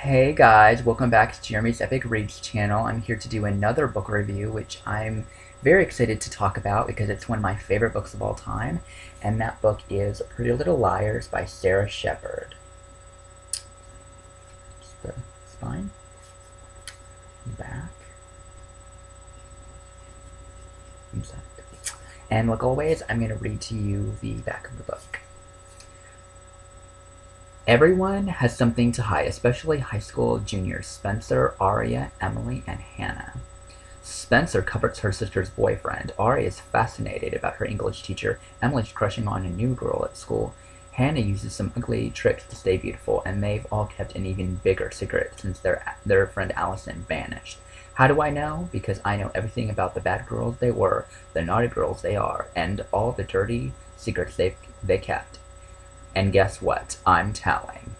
Hey guys, welcome back to Jeremy's Epic Reads channel. I'm here to do another book review, which I'm very excited to talk about because it's one of my favorite books of all time, and that book is Pretty Little Liars by Sara Shepard. Just the spine, back, and like always, I'm going to read to you the back of the book. Everyone has something to hide, especially high school juniors Spencer, Aria, Emily, and Hannah. Spencer covets her sister's boyfriend. Aria is fascinated about her English teacher. Emily's crushing on a new girl at school. Hannah uses some ugly tricks to stay beautiful, and they've all kept an even bigger secret since their friend Allison vanished. How do I know? Because I know everything about the bad girls they were, the naughty girls they are, and all the dirty secrets they kept. And guess what? I'm telling.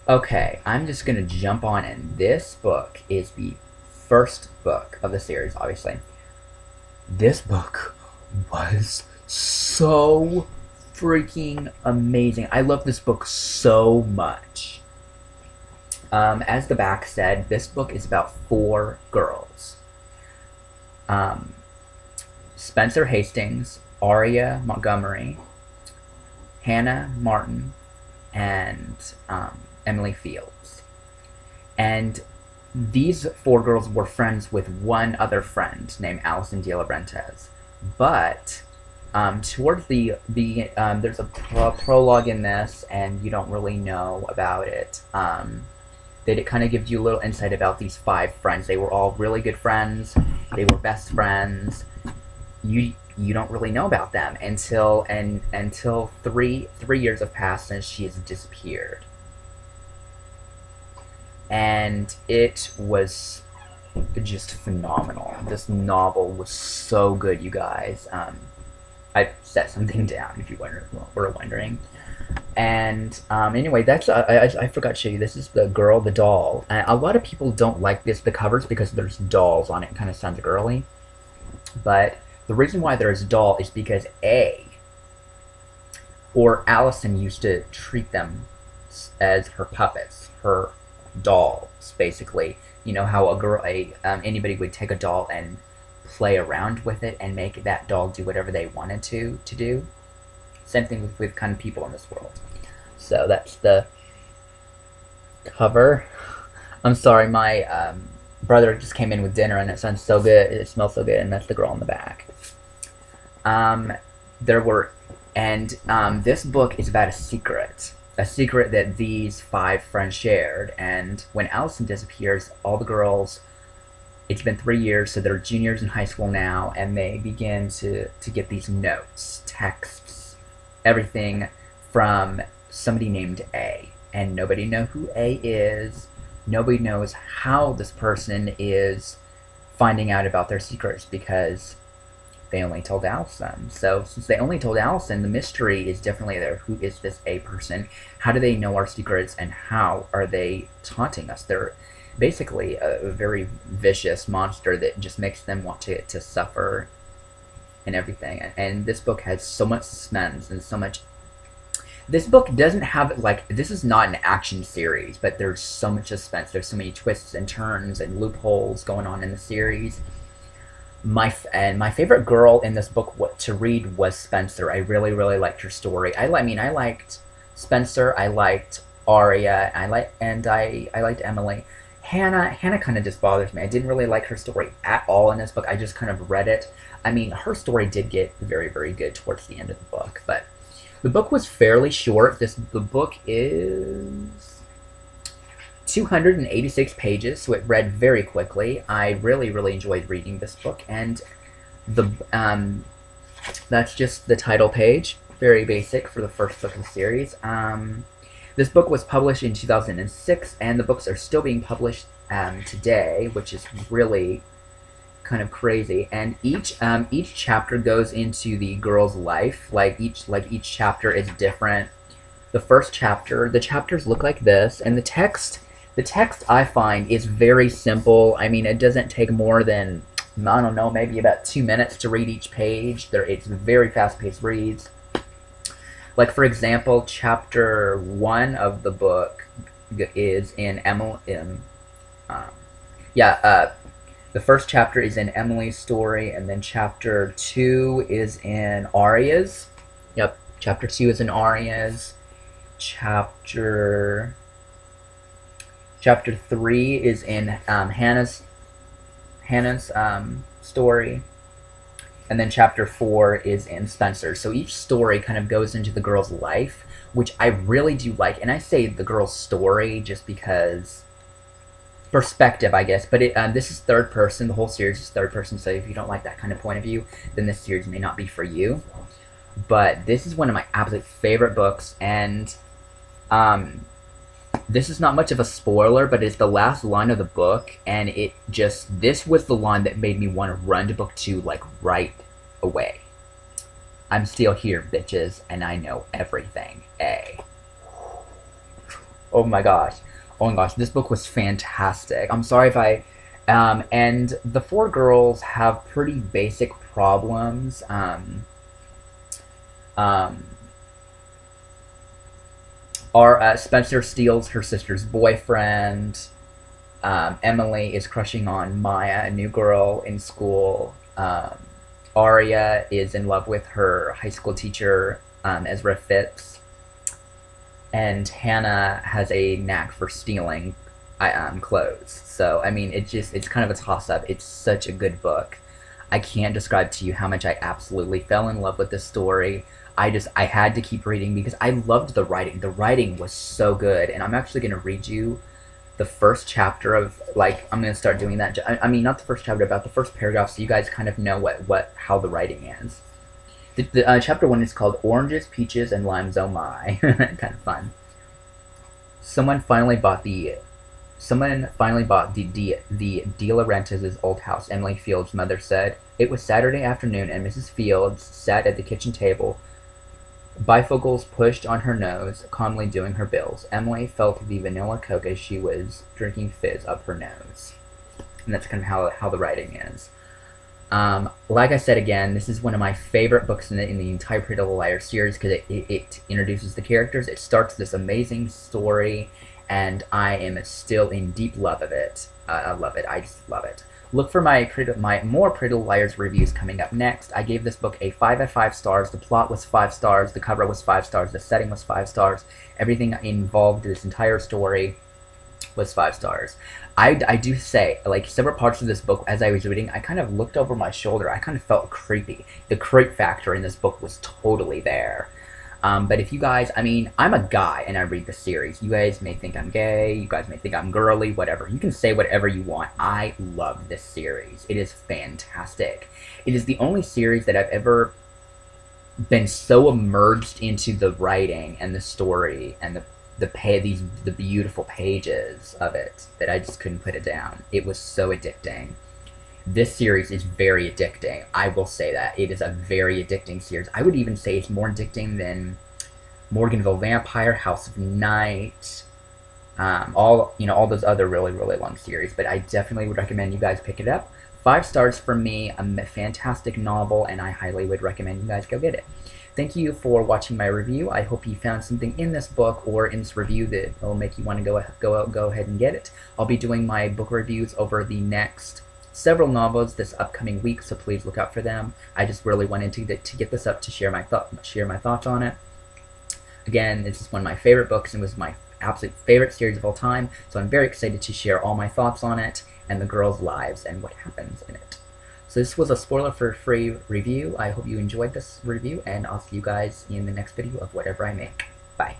Okay, I'm just gonna jump on in. This book is the first book of the series, obviously. This book was so freaking amazing. I love this book so much. As the back said, this book is about 4 girls. Spencer Hastings, Aria Montgomery, Hannah Martin, and Emily Fields. And these 4 girls were friends with one other friend named Allison de la Rentes. But towards there's a prologue in this, and you don't really know about it. That it kind of gives you a little insight about these 5 friends. They were all really good friends. They were best friends. You don't really know about them until 3 years have passed since she has disappeared. And it was just phenomenal. This novel was so good, you guys. I set something down if you were wondering. And anyway, that's I forgot to show you. This is the girl, the doll. And a lot of people don't like the covers because there's dolls on it. It kind of sounds girly, but the reason why there's a doll is because Allison used to treat them as her puppets, her dolls, basically. You know how anybody would take a doll and play around with it and make that doll do whatever they wanted to do. Same thing with kind of people in this world. So that's the cover. I'm sorry, my brother just came in with dinner and it sounds so good. It smells so good, and that's the girl in the back. This book is about a secret that these 5 friends shared. And when Allison disappears, all the girls, it's been 3 years, so they're juniors in high school now, and they begin to get these notes, texts, everything from somebody named A. And nobody knows who A is. Nobody knows how this person is finding out about their secrets because they only told Allison. So since they only told Allison, the mystery is definitely there. Who is this A person? How do they know our secrets, and how are they taunting us? They're basically a very vicious monster that just makes them want to suffer and everything. And this book has so much suspense and so much. This book doesn't have, this is not an action series, but there's so much suspense. There's so many twists and turns and loopholes going on in the series. My favorite girl in this book to read was Spencer. I really, really liked her story. I liked Spencer. I liked Aria. I liked Emily. Hannah kind of just bothers me. I didn't really like her story at all in this book. I just kind of read it. I mean, her story did get very, very good towards the end of the book, but the book was fairly short. The book is 286 pages, so it read very quickly. I really, really enjoyed reading this book, and that's just the title page. Very basic for the first book of the series. This book was published in 2006, and the books are still being published today, which is really kind of crazy. And each chapter goes into the girl's life. Each chapter is different. The first chapter, the chapters look like this, and the text I find is very simple. I mean, it doesn't take more than, I don't know, maybe about 2 minutes to read each page. It's very fast-paced reads. Like, for example, chapter 1 of the book is in Emily. Yeah, the first chapter is in Emily's story, and then chapter 2 is in Arya's. Yep, chapter 2 is in Arya's. Chapter 3 is in Hannah's story, and then chapter 4 is in Spencer's. So each story kind of goes into the girl's life, which I really do like. And I say the girl's story just because perspective, I guess. But this is third person. The whole series is third person. So if you don't like that kind of point of view, then this series may not be for you. But this is one of my absolute favorite books, and this is not much of a spoiler, but it's the last line of the book, and this was the line that made me want to run to book 2, like, right away. I'm still here, bitches, and I know everything. Oh my gosh. Oh my gosh, this book was fantastic. I'm sorry if I... and the 4 girls have pretty basic problems. Spencer steals her sister's boyfriend. Emily is crushing on Maya, a new girl in school. Arya is in love with her high school teacher, Ezra Phipps. And Hannah has a knack for stealing clothes. So, I mean, it's kind of a toss-up. It's such a good book. I can't describe to you how much I absolutely fell in love with this story. I had to keep reading because I loved the writing. The writing was so good, and I'm actually going to read you the first chapter of, like, I'm going to start doing that. I mean, not the first chapter, about the first paragraph, so you guys kind of know how the writing is. Chapter 1 is called Oranges, Peaches, and Limes, Oh My. Kind of fun. Someone finally bought the De Laurentiis' old house, Emily Fields' mother said. It was Saturday afternoon, and Mrs. Fields sat at the kitchen table, bifocals pushed on her nose, calmly doing her bills. Emily felt the vanilla Coke as she was drinking fizz up her nose. And that's kind of how the writing is. Like I said again, this is one of my favorite books in the entire Pretty Little Liars series because it introduces the characters. It starts this amazing story, and I am still in deep love of it. I love it. I just love it. Look for my more Pretty Little Liars reviews coming up next. I gave this book a 5 out of 5 stars. The plot was 5 stars. The cover was 5 stars. The setting was 5 stars. Everything involved in this entire story was 5 stars. I do say, like, several parts of this book, as I was reading, I kind of looked over my shoulder. I kind of felt creepy. The creep factor in this book was totally there. But if you guys, I mean, I'm a guy and I read the series. You guys may think I'm gay, you guys may think I'm girly, whatever. You can say whatever you want. I love this series. It is fantastic. It is the only series that I've ever been so immersed into the writing and the story and the beautiful pages of it that I just couldn't put it down. It was so addicting. This series is very addicting. I will say that. It is a very addicting series. I would even say it's more addicting than Morganville Vampire, House of Night, all those other really, really long series. But I definitely would recommend you guys pick it up. 5 stars from me, a fantastic novel, and I highly would recommend you guys go get it. Thank you for watching my review. I hope you found something in this book or in this review that will make you want to go ahead and get it. I'll be doing my book reviews over the next several novels this upcoming week, so please look out for them. I just really wanted to get this up to share my thoughts on it. Again, this is one of my favorite books and was my absolute favorite series of all time, so I'm very excited to share all my thoughts on it and the girls' lives and what happens in it. So this was a spoiler-free review. I hope you enjoyed this review, and I'll see you guys in the next video of whatever I make. Bye.